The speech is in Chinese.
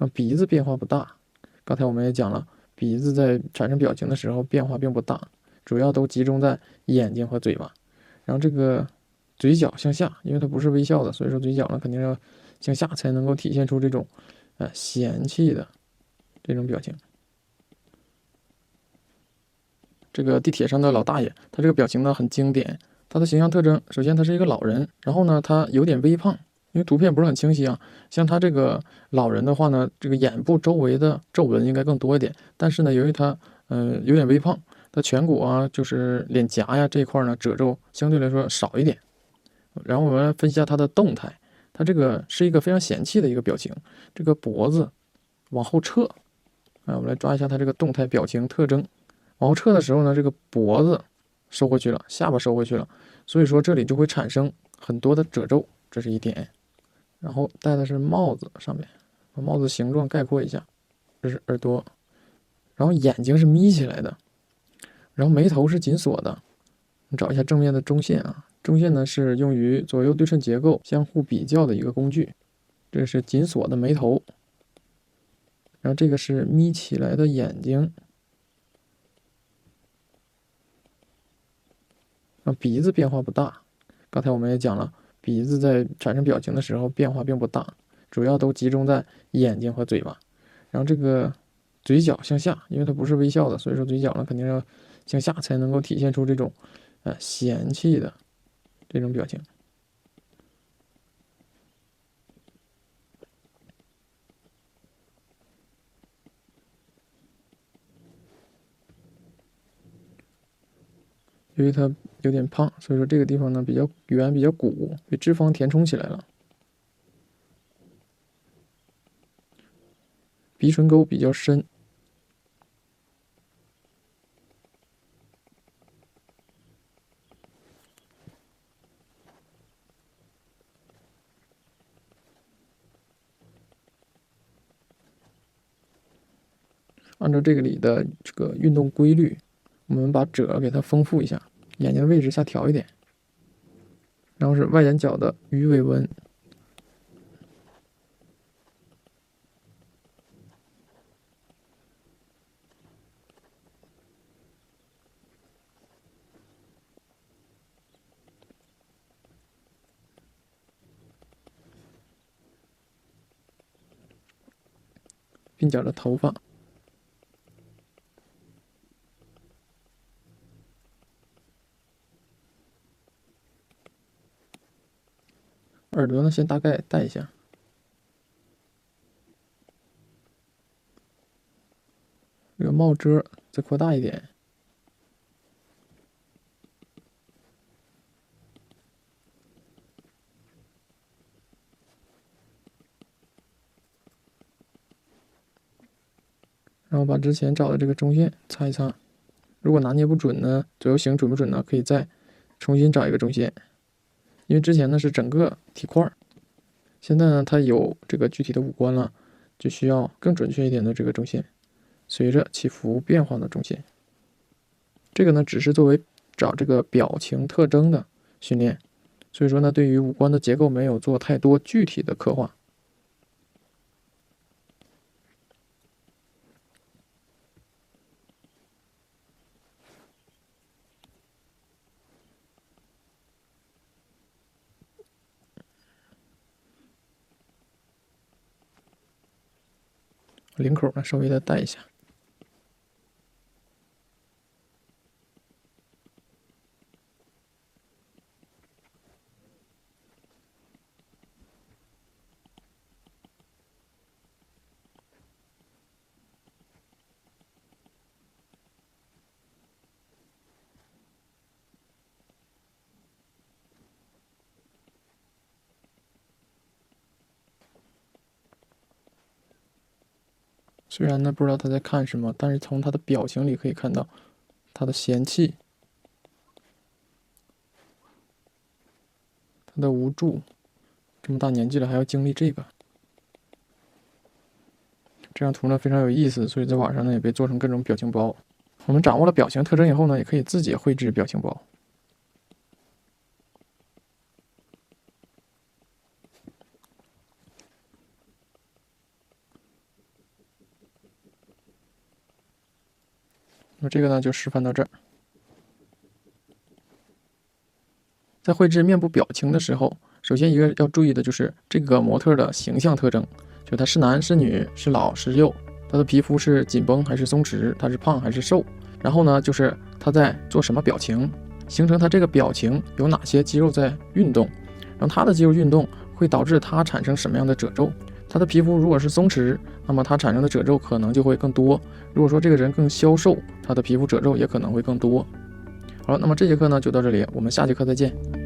鼻子变化不大，刚才我们也讲了，鼻子在产生表情的时候变化并不大，主要都集中在眼睛和嘴巴。然后这个嘴角向下，因为它不是微笑的，所以说嘴角呢肯定要向下才能够体现出这种嫌弃的这种表情。这个地铁上的老大爷，他这个表情呢很经典。他的形象特征，首先他是一个老人，然后呢他有点微胖，因为图片不是很清晰啊。像他这个老人的话呢，这个眼部周围的皱纹应该更多一点，但是呢，由于他有点微胖，他颧骨啊，就是脸颊呀这一块呢褶皱相对来说少一点。然后我们来分析一下他的动态，他这个是一个非常嫌弃的一个表情，这个脖子往后撤，我们来抓一下他这个动态表情特征。往后撤的时候呢，这个脖子收回去了，下巴收回去了，所以说这里就会产生很多的褶皱，这是一点。然后戴的是帽子，上面把帽子形状概括一下，这是耳朵。然后眼睛是眯起来的，然后眉头是紧锁的。你找一下正面的中线啊，中线呢是用于左右对称结构相互比较的一个工具。这是紧锁的眉头，然后这个是眯起来的眼睛。鼻子变化不大，刚才我们也讲了，鼻子在产生表情的时候变化并不大，主要都集中在眼睛和嘴巴。然后这个嘴角向下，因为它不是微笑的，所以说嘴角呢肯定要向下才能够体现出这种嫌弃的这种表情。由于它有点胖，所以说这个地方呢比较圆比较鼓，被脂肪填充起来了。鼻唇沟比较深，按照这个里的这个运动规律，我们把褶给它丰富一下，眼睛的位置下调一点，然后是外眼角的鱼尾纹，鬓角的头发，耳朵呢先大概带一下，这个帽遮再扩大一点，然后把之前找的这个中线擦一擦。如果拿捏不准呢，左右形准不准呢，可以再重新找一个中线。因为之前呢是整个体块，现在呢它有这个具体的五官了，就需要更准确一点的这个中线，随着起伏变化的中线。这个呢只是作为找这个表情特征的训练，所以说呢对于五官的结构没有做太多具体的刻画。领口呢稍微的带一下。虽然呢不知道他在看什么，但是从他的表情里可以看到他的嫌弃，他的无助，这么大年纪了还要经历这个。这张图呢非常有意思，所以在网上呢也被做成各种表情包。我们掌握了表情特征以后呢，也可以自己绘制表情包。那么这个呢就示范到这儿。在绘制面部表情的时候，首先一个要注意的就是这个模特的形象特征，就他是男是女，是老是幼，他的皮肤是紧绷还是松弛，他是胖还是瘦。然后呢，就是他在做什么表情，形成他这个表情有哪些肌肉在运动，然后他的肌肉运动会导致他产生什么样的褶皱。他的皮肤如果是松弛，那么他产生的褶皱可能就会更多。如果说这个人更消瘦，他的皮肤褶皱也可能会更多。好了，那么这节课呢就到这里，我们下节课再见。